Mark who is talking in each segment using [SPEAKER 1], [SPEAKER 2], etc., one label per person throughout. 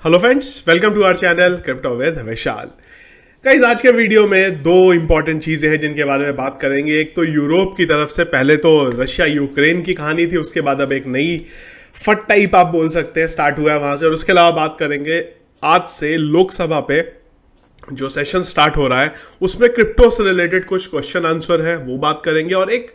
[SPEAKER 1] Hello friends, welcome to our channel crypto with Vishal. Guys, आज के video में दो इंपॉर्टेंट चीज़ें हैं जिनके बारे में बात करेंगे। एक तो यूरोप की तरफ से पहले तो रशिया यूक्रेन की कहानी थी, उसके बाद अब एक नई फट टाइप आप बोल सकते हैं स्टार्ट हुआ है वहाँ से। और उसके अलावा बात करेंगे आज से लोकसभा पे जो सेशन स्टार्ट हो रहा है उसमें क्रिप्टो से रिलेटेड कुछ क्वेश्चन आंसर है, वो बात करेंगे। और एक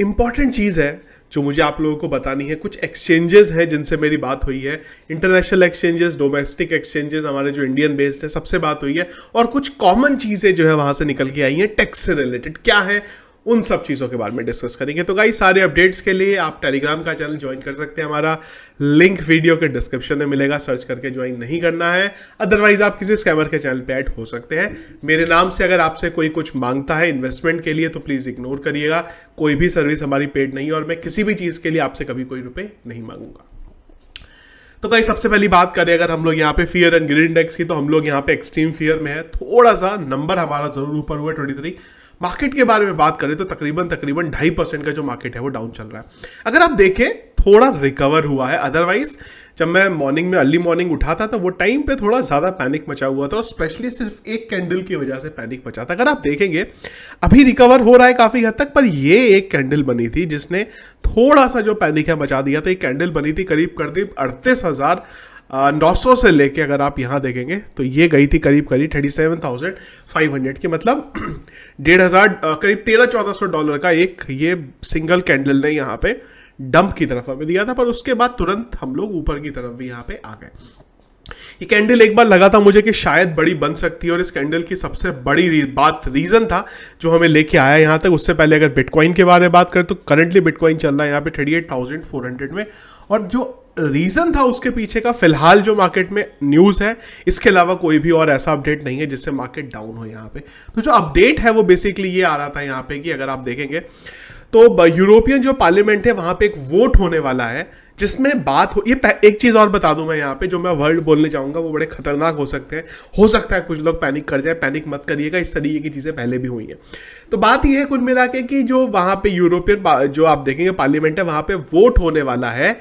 [SPEAKER 1] इंपॉर्टेंट चीज़ है जो मुझे आप लोगों को बतानी है, कुछ एक्सचेंजेस हैं जिनसे मेरी बात हुई है, इंटरनेशनल एक्सचेंजेस, डोमेस्टिक एक्सचेंजेस हमारे जो इंडियन बेस्ड है सबसे बात हुई है। और कुछ कॉमन चीज़ें जो है वहाँ से निकल के आई हैं टैक्स से रिलेटेड, क्या है उन सब चीज़ों के बारे में डिस्कस करेंगे। तो गाइस, सारे अपडेट्स के लिए आप टेलीग्राम का चैनल ज्वाइन कर सकते हैं, हमारा लिंक वीडियो के डिस्क्रिप्शन में मिलेगा, सर्च करके ज्वाइन नहीं करना है। अदरवाइज आप किसी स्कैमर के चैनल पे ऐड हो सकते हैं। मेरे नाम से अगर आपसे कोई कुछ मांगता है इन्वेस्टमेंट के लिए तो प्लीज़ इग्नोर करिएगा, कोई भी सर्विस हमारी पेड नहीं है और मैं किसी भी चीज़ के लिए आपसे कभी कोई रुपये नहीं मांगूंगा। तो गाइस, सबसे पहली बात करें अगर हम लोग यहाँ पे फियर एंड ग्रीड इंडेक्स की, तो हम लोग यहाँ पे एक्सट्रीम फियर में है। थोड़ा सा नंबर हमारा जरूर ऊपर हुआ है 23। मार्केट के बारे में बात करें तो तकरीबन 2.5% का जो मार्केट है वो डाउन चल रहा है। अगर आप देखें थोड़ा रिकवर हुआ है, अदरवाइज जब मैं मॉर्निंग में अर्ली मॉर्निंग उठा था तो वो टाइम पे थोड़ा ज़्यादा पैनिक मचा हुआ था और स्पेशली सिर्फ एक कैंडल की वजह से पैनिक मचा था। अगर आप देखेंगे अभी रिकवर हो रहा है काफ़ी हद तक, पर ये एक कैंडल बनी थी जिसने थोड़ा सा जो पैनिक है मचा दिया था। एक कैंडल बनी थी करीब 38,900 से लेके, अगर आप यहाँ देखेंगे तो ये गई थी करीब 37,500 की, मतलब 1,500 करीब $1300-1400 का एक ये सिंगल कैंडल ने यहाँ पे डंप की तरफ हमें दिया था। पर उसके बाद तुरंत हम लोग ऊपर की तरफ भी यहाँ पे आ गए। ये कैंडल एक बार लगा था मुझे कि शायद बड़ी बन सकती है और इस कैंडल की सबसे बड़ी रीजन था जो हमें लेके आया यहाँ तक। उससे पहले अगर बिटकॉइन के बारे में बात करें तो करंटली बिटकॉइन चल रहा है यहाँ पे 38,400 में, और जो रीजन था उसके पीछे का फिलहाल जो मार्केट में न्यूज़ है, इसके अलावा कोई भी और ऐसा अपडेट नहीं है जिससे मार्केट डाउन हो यहाँ पे। तो जो अपडेट है वो बेसिकली ये आ रहा था यहाँ पे कि अगर आप देखेंगे तो यूरोपियन जो पार्लियामेंट है वहाँ पे एक वोट होने वाला है जिसमें बात हो, ये एक चीज़ और बता दूं मैं यहाँ पे, जो मैं वर्ड बोलने जाऊँगा वो बड़े खतरनाक हो सकते हैं, हो सकता है कुछ लोग पैनिक कर जाए, पैनिक मत करिएगा, इस तरीके की चीज़ें पहले भी हुई हैं। तो बात ये है कुल मिला के कि जो वहाँ पे यूरोपियन जो आप देखेंगे पार्लियामेंट है वहाँ पे वोट होने वाला है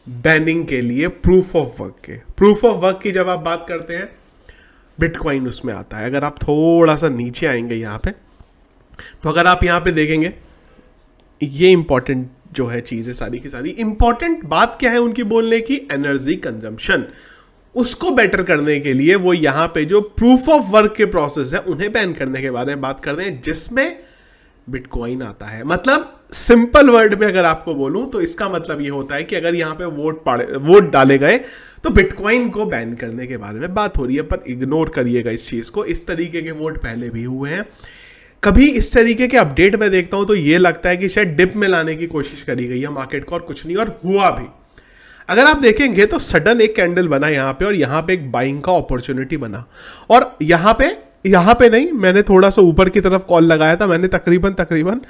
[SPEAKER 1] बैनिंग के लिए प्रूफ ऑफ वर्क के। प्रूफ ऑफ वर्क की जब आप बात करते हैं बिटकॉइन उसमें आता है। अगर आप थोड़ा सा नीचे आएंगे यहाँ पे तो अगर आप यहाँ पे देखेंगे ये इंपॉर्टेंट जो है चीज़ें सारी की सारी, इंपॉर्टेंट बात क्या है उनकी बोलने की, एनर्जी कंजम्पशन, उसको बेटर करने के लिए वो यहाँ पे जो प्रूफ ऑफ वर्क के प्रोसेस है उन्हें बैन करने के बारे में बात कर रहे हैं जिसमें बिटकॉइन आता है। मतलब सिंपल वर्ड में अगर आपको बोलूं तो इसका मतलब ये होता है कि अगर यहाँ पे वोट डाले गए तो बिटकॉइन को बैन करने के बारे में बात हो रही है। पर इग्नोर करिएगा इस चीज़ को, इस तरीके के वोट पहले भी हुए हैं। कभी इस तरीके के अपडेट में देखता हूं तो ये लगता है कि शायद डिप में लाने की कोशिश करी गई है मार्केट को और कुछ नहीं, और हुआ भी। अगर आप देखेंगे तो सडन एक कैंडल बना यहाँ पे और यहाँ पे एक बाइंग का अपॉर्चुनिटी बना, और यहाँ पे नहीं, मैंने थोड़ा सा ऊपर की तरफ कॉल लगाया था। मैंने तकरीबन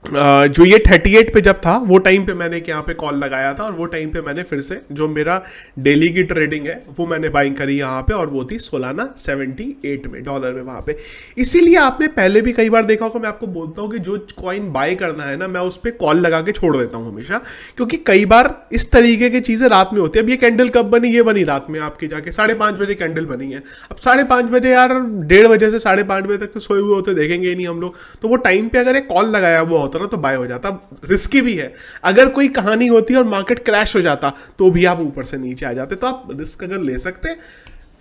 [SPEAKER 1] जो ये 38 पे जब था वो टाइम पे मैंने यहाँ पे कॉल लगाया था, और वो टाइम पे मैंने फिर से जो मेरा डेली की ट्रेडिंग है वो मैंने बाइंग करी यहाँ पे, और वो थी सोलाना 78 में डॉलर में वहाँ पे। इसीलिए आपने पहले भी कई बार देखा होगा, मैं आपको बोलता हूँ कि जो कॉइन बाय करना है ना, मैं उस पर कॉल लगा के छोड़ देता हूँ हमेशा, क्योंकि कई बार इस तरीके की चीज़ें रात में होती है। अब ये कैंडल कब बनी? ये बनी रात में आपकी जाके 5:30 बजे कैंडल बनी है। अब 5:30 बजे यार 1:30 बजे से 5:30 बजे तक तो सोए हुए होते, देखेंगे ही नहीं हम लोग। तो वो टाइम पे अगर एक कॉल लगाया हुआ होता ना तो बाय हो जाता। रिस्की भी है, अगर कोई कहानी होती और मार्केट क्रैश हो जाता तो भी आप ऊपर से नीचे आ जाते। तो आप रिस्क अगर ले सकते,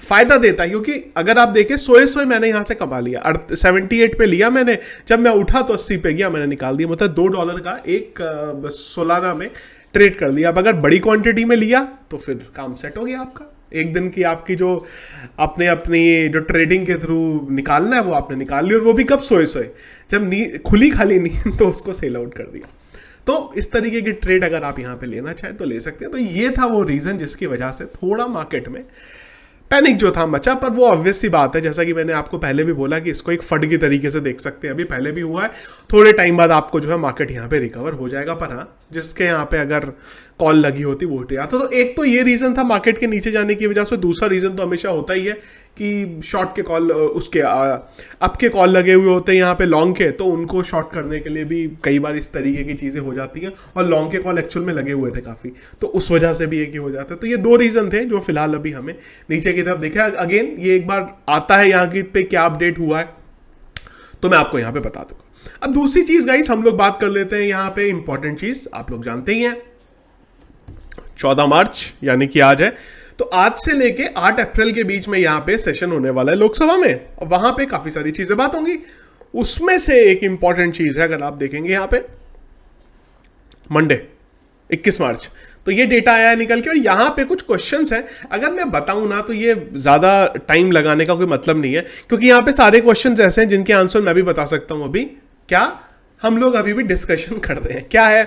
[SPEAKER 1] फायदा देता है, क्योंकि अगर आप देखें सोए मैंने यहां से कमा लिया, 78 पे लिया मैंने, जब मैं उठा तो 80 पे गया, मैंने निकाल दिया, मतलब $2 का एक सोलाना में ट्रेड कर लिया। अब अगर बड़ी क्वांटिटी में लिया तो फिर काम सेट हो गया आपका। एक दिन की आपकी जो आपने अपनी जो ट्रेडिंग के थ्रू निकालना है वो आपने निकाल ली, और वो भी कब? सोए जब खुली खाली नींद तो उसको सेल आउट कर दिया। तो इस तरीके की ट्रेड अगर आप यहाँ पे लेना चाहें तो ले सकते हैं। तो ये था वो रीज़न जिसकी वजह से थोड़ा मार्केट में पैनिक जो था मचा। पर वो ऑब्वियस सी बात है, जैसा कि मैंने आपको पहले भी बोला कि इसको एक फंड की तरीके से देख सकते हैं। अभी पहले भी हुआ है, थोड़े टाइम बाद आपको जो है मार्केट यहाँ पे रिकवर हो जाएगा। पर हाँ, जिसके यहाँ पे अगर कॉल लगी होती वो उठ जाता। तो एक तो ये रीजन था मार्केट के नीचे जाने की वजह से। दूसरा रीजन तो हमेशा होता ही है कि शॉर्ट के कॉल उसके अप के कॉल लगे हुए होते हैं यहाँ पे लॉन्ग के, तो उनको शॉर्ट करने के लिए भी कई बार इस तरीके की चीज़ें हो जाती हैं, और लॉन्ग के कॉल एक्चुअल में लगे हुए थे काफ़ी, तो उस वजह से भी एक ही हो जाता है। तो ये दो रीज़न थे जो फिलहाल अभी हमें नीचे की तरफ देखा। अगेन ये एक बार आता है यहाँ की पे क्या अपडेट हुआ है तो मैं आपको यहाँ पे बता दूंगा। अब दूसरी चीज़ गाइस हम लोग बात कर लेते हैं यहाँ पे, इंपॉर्टेंट चीज़ आप लोग जानते ही हैं 14 मार्च यानी कि आज है, तो आज से लेके 8 अप्रैल के बीच में यहाँ पे सेशन होने वाला है लोकसभा में, और वहां पे काफी सारी चीजें बात होंगी। उसमें से एक इंपॉर्टेंट चीज है, अगर आप देखेंगे यहाँ पे मंडे 21 मार्च, तो ये डेटा आया है निकल के, और यहाँ पे कुछ क्वेश्चंस हैं। अगर मैं बताऊं ना तो ये ज्यादा टाइम लगाने का कोई मतलब नहीं है, क्योंकि यहाँ पे सारे क्वेश्चंस ऐसे हैं जिनके आंसर मैं भी बता सकता हूं अभी। क्या हम लोग अभी भी डिस्कशन कर रहे हैं, क्या है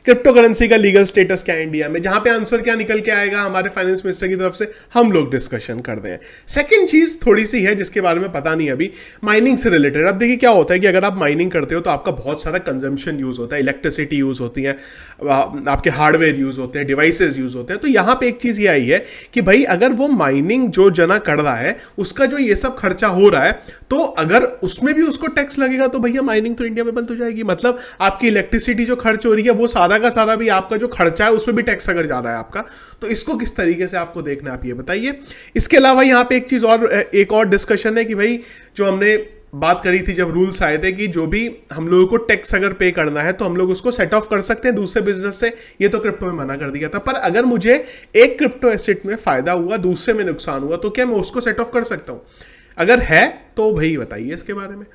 [SPEAKER 1] क्रिप्टो करेंसी का लीगल स्टेटस क्या है इंडिया में, जहां पे आंसर क्या निकल के आएगा हमारे फाइनेंस मिनिस्टर की तरफ से, हम लोग डिस्कशन कर रहे हैं। सेकंड चीज थोड़ी सी है जिसके बारे में पता नहीं अभी, माइनिंग से रिलेटेड। अब देखिए क्या होता है कि अगर आप माइनिंग करते हो तो आपका बहुत सारा कंजम्पशन यूज होता है, इलेक्ट्रिसिटी यूज होती है, आपके हार्डवेयर यूज होते हैं, डिवाइसेज यूज होते हैं। तो यहाँ पे एक चीज ये आई है कि भाई अगर वो माइनिंग जो जना कर रहा है उसका जो ये सब खर्चा हो रहा है, तो अगर उसमें भी उसको टैक्स लगेगा तो भैया माइनिंग तो इंडिया में बंद हो जाएगी। मतलब आपकी इलेक्ट्रिसिटी जो खर्च हो रही है वो सारा का सारा भी आपका जो खर्चा है उसमें भी टैक्स अगर जा रहा है आपका, तो इसको किस तरीके से आपको देखना है आप ये बताइए। इसके अलावा यहाँ पे एक चीज और, एक और डिस्कशन है कि भाई जो हमने बात करी थी जब रूल्स आए थे कि जो भी हम लोगों को टैक्स अगर पे करना है तो हम लोग उसको सेट ऑफ कर सकते हैं दूसरे बिजनेस से, ये तो क्रिप्टो में मना कर दिया था। पर अगर मुझे एक क्रिप्टो एसेट में फायदा हुआ, दूसरे में नुकसान हुआ, तो क्या मैं उसको सेट ऑफ कर सकता हूं? अगर है तो भाई बताइए इसके बारे में।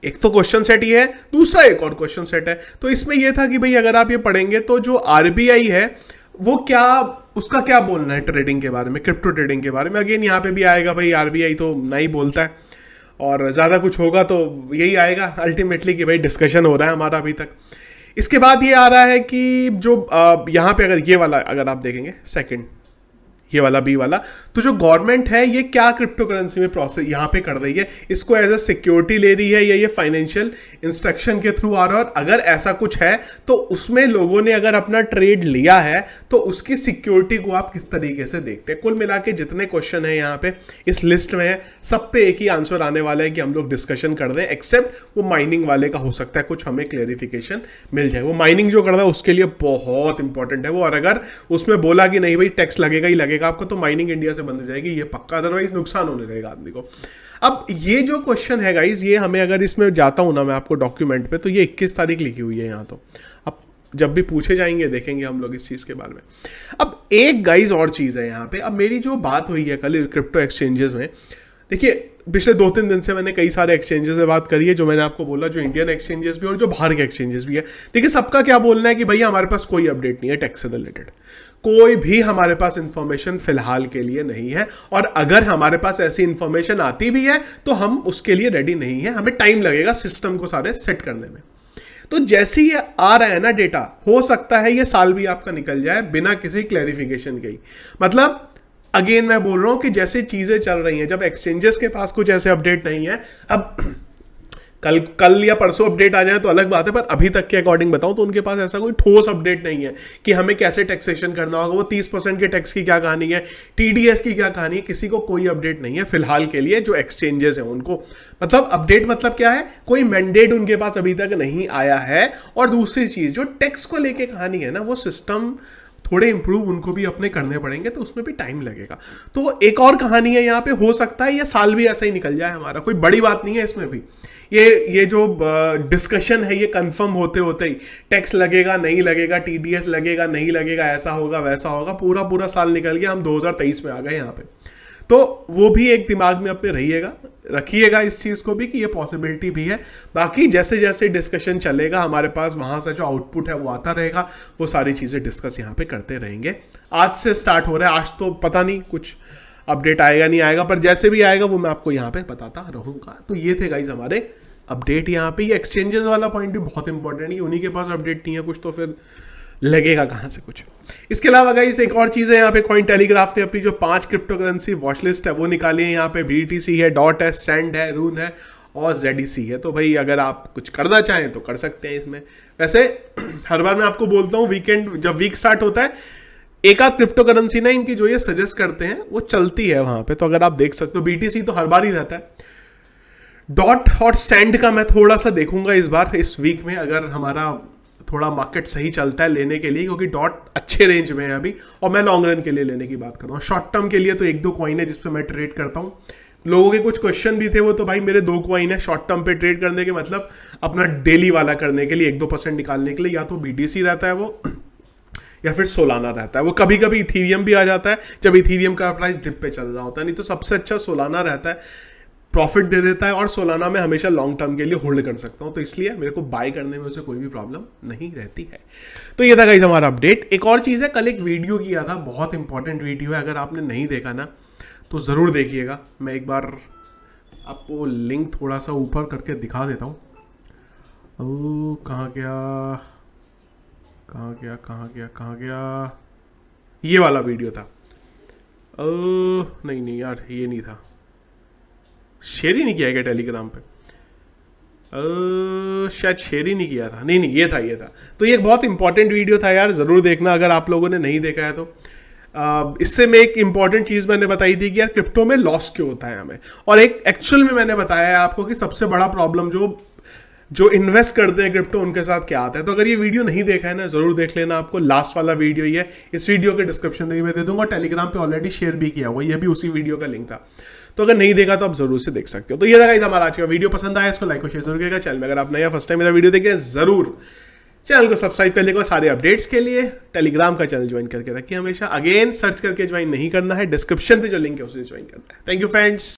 [SPEAKER 1] एक तो क्वेश्चन सेट ये है, दूसरा एक और क्वेश्चन सेट है। तो इसमें यह था कि भाई अगर आप ये पढ़ेंगे तो जो आरबीआई है वो क्या, उसका क्या बोलना है ट्रेडिंग के बारे में, क्रिप्टो ट्रेडिंग के बारे में। अगेन यहाँ पे भी आएगा भाई आरबीआई तो नहीं बोलता है, और ज़्यादा कुछ होगा तो यही आएगा अल्टीमेटली कि भाई डिस्कशन हो रहा है हमारा अभी तक। इसके बाद ये आ रहा है कि जो यहाँ पे अगर ये वाला अगर आप देखेंगे सेकंड, ये वाला बी वाला, तो जो गवर्नमेंट है ये क्या क्रिप्टो करेंसी में प्रोसेस यहाँ पे कर रही है, इसको एज अ सिक्योरिटी ले रही है या ये फाइनेंशियल इंस्ट्रक्शन के थ्रू आ रहा है, और अगर ऐसा कुछ है तो उसमें लोगों ने अगर अपना ट्रेड लिया है तो उसकी सिक्योरिटी को आप किस तरीके से देखते हैं। कुल मिला के जितने क्वेश्चन है यहाँ पे इस लिस्ट में है, सब पे एक ही आंसर आने वाला है कि हम लोग डिस्कशन कर रहे हैं, एक्सेप्ट वो माइनिंग वाले का हो सकता है कुछ हमें क्लेरिफिकेशन मिल जाए। वो माइनिंग जो कर रहा है उसके लिए बहुत इंपॉर्टेंट है वो, और अगर उसमें बोला कि नहीं भाई टैक्स लगेगा ही लगेगा आपको, तो माइनिंग इंडिया से बंद हो जाएगी ये पक्का, अदरवाइज नुकसान होने लगेगा आदमी को। अब ये जो क्वेश्चन है गाइस, ये हमें अगर इसमें जाता हूं ना मैं आपको डॉक्यूमेंट पे, तो ये 21 तारीख लिखी हुई है यहाँ। तो अब जब भी पूछे जाएंगे देखेंगे हम लोग इस चीज के बारे में। अब एक गाइस और चीज है यहाँ पे, अब मेरी जो बात हुई है कल क्रिप्टो एक्सचेंजेस में, देखिए पिछले 2-3 दिन से मैंने कई सारे एक्सचेंजेस से बात करी है, जो मैंने आपको बोला जो इंडियन एक्सचेंजेस भी और जो बाहर के एक्सचेंजेस भी है। देखिए सबका क्या बोलना है कि भैया हमारे पास कोई अपडेट नहीं है टैक्स से रिलेटेड, कोई भी हमारे पास इंफॉर्मेशन फिलहाल के लिए नहीं है, और अगर हमारे पास ऐसी इंफॉर्मेशन आती भी है तो हम उसके लिए रेडी नहीं है, हमें टाइम लगेगा सिस्टम को सारे सेट करने में। तो जैसे ये आ रहा है ना डेटा, हो सकता है ये साल भी आपका निकल जाए बिना किसी क्लैरिफिकेशन के ही। मतलब अगेन मैं बोल रहा हूं कि जैसे चीजें चल रही हैं, जब एक्सचेंजेस के पास कुछ ऐसे अपडेट नहीं है, अब कल या परसों अपडेट आ जाए तो अलग बात है, पर अभी तक के अकॉर्डिंग बताऊं तो उनके पास ऐसा कोई ठोस अपडेट नहीं है कि हमें कैसे टैक्सेशन करना होगा, वो 30% के टैक्स की क्या कहानी है, टीडीएस की क्या कहानी है, किसी को कोई अपडेट नहीं है फिलहाल के लिए जो एक्सचेंजेस हैं उनको। मतलब अपडेट मतलब क्या है, कोई मैंडेट उनके पास अभी तक नहीं आया है। और दूसरी चीज जो टैक्स को लेके कहानी है ना, वो सिस्टम थोड़े इंप्रूव उनको भी अपने करने पड़ेंगे, तो उसमें भी टाइम लगेगा। तो एक और कहानी है यहाँ पे, हो सकता है ये साल भी ऐसा ही निकल जाए हमारा, कोई बड़ी बात नहीं है इसमें भी। ये जो डिस्कशन है ये कंफर्म होते होते ही टैक्स लगेगा नहीं लगेगा, टीडीएस लगेगा नहीं लगेगा, ऐसा होगा वैसा होगा, पूरा साल निकल गया, हम 2023 में आ गए यहाँ पे। तो वो भी एक दिमाग में अपने रखिएगा इस चीज़ को भी कि ये पॉसिबिलिटी भी है। बाकी जैसे जैसे डिस्कशन चलेगा हमारे पास वहाँ से जो आउटपुट है वो आता रहेगा, वो सारी चीज़ें डिस्कस यहाँ पे करते रहेंगे। आज से स्टार्ट हो रहा है, आज तो पता नहीं कुछ अपडेट आएगा नहीं आएगा, पर जैसे भी आएगा वो मैं आपको यहाँ पे बताता रहूँगा। तो ये थे गाइज हमारे अपडेट यहाँ पे। ये एक्सचेंजेस वाला पॉइंट भी बहुत इंपॉर्टेंट है, उन्हीं के पास अपडेट नहीं है कुछ तो फिर लगेगा कहाँ से कुछ। इसके अलावा गाइस एक और चीज़ है यहाँ पे, कॉइन टेलीग्राफ ने अपनी जो 5 क्रिप्टो करेंसी वॉच लिस्ट है वो निकाली है। यहाँ पे BTC है, डॉट है, सेंड है, रून है और ZEC है। तो भाई अगर आप कुछ करना चाहें तो कर सकते हैं इसमें। वैसे हर बार मैं आपको बोलता हूँ वीकेंड जब वीक स्टार्ट होता है एक आध क्रिप्टो करेंसी ना इनकी जो ये सजेस्ट करते हैं वो चलती है वहां पे, तो अगर आप देख सकते हो BTC तो हर बार ही रहता है। डॉट और सैंड का मैं थोड़ा सा देखूंगा इस बार, इस वीक में, अगर हमारा थोड़ा मार्केट सही चलता है लेने के लिए, क्योंकि डॉट अच्छे रेंज में है अभी और मैं लॉन्ग रन के लिए लेने की बात कर रहा हूँ। शॉर्ट टर्म के लिए तो एक दो कॉइन है जिसपे मैं ट्रेड करता हूँ। लोगों के कुछ क्वेश्चन भी थे, वो तो भाई मेरे 2 कॉइन है शॉर्ट टर्म पे ट्रेड करने के, मतलब अपना डेली वाला करने के लिए 1-2% निकालने के लिए, या तो BTC रहता है वो या फिर सोलाना रहता है वो। कभी कभी इथीरियम भी आ जाता है जब इथीरियम का प्राइस डिप पे चल रहा होता है, नहीं तो सबसे अच्छा सोलाना रहता है, प्रॉफिट दे देता है और सोलाना में हमेशा लॉन्ग टर्म के लिए होल्ड कर सकता हूं, तो इसलिए मेरे को बाय करने में उसे कोई भी प्रॉब्लम नहीं रहती है। तो ये था गाइस हमारा अपडेट। एक और चीज़ है, कल एक वीडियो किया था, बहुत इंपॉर्टेंट वीडियो है, अगर आपने नहीं देखा ना तो ज़रूर देखिएगा। मैं एक बार आपको लिंक थोड़ा सा ऊपर करके दिखा देता हूँ। ओ कहाँ गया, ये वाला वीडियो था। नहीं यार ये नहीं था, शेयर ही नहीं किया गया टेलीग्राम पे, शायद शेयर ही नहीं किया था, नहीं ये था। तो ये एक बहुत इंपॉर्टेंट वीडियो था यार, ज़रूर देखना अगर आप लोगों ने नहीं देखा है तो। इससे मैं एक इंपॉर्टेंट चीज़ मैंने बताई थी कि यार क्रिप्टो में लॉस क्यों होता है हमें, और एक एक्चुअल में मैंने बताया है आपको कि सबसे बड़ा प्रॉब्लम जो इन्वेस्ट करते हैं क्रिप्टो उनके साथ क्या आता है। तो अगर ये वीडियो नहीं देखा है ना ज़रूर देख लेना, आपको लास्ट वाला वीडियो ही है, इस वीडियो के डिस्क्रिप्शन में मैं दे दूंगा, टेलीग्राम पे ऑलरेडी शेयर भी किया हुआ, ये भी उसी वीडियो का लिंक था। तो अगर नहीं देखा तो आप जरूर से देख सकते हो। तो ये था गाइस हमारा आज का वीडियो, पसंद आया इसको लाइक और शेयर जरूर करिएगा। चैनल में अगर आप नया फर्स्ट टाइम मेरा वीडियो देखें जरूर चैनल को सब्सक्राइब कर लेगा, सारे अपडेट्स के लिए टेलीग्राम का चैनल ज्वाइन करके रखिए हमेशा। अगेन सर्च करके ज्वाइन नहीं करना है, डिस्क्रिप्शन पे जो लिंक है उसे ज्वाइन करना है। Thank you friends.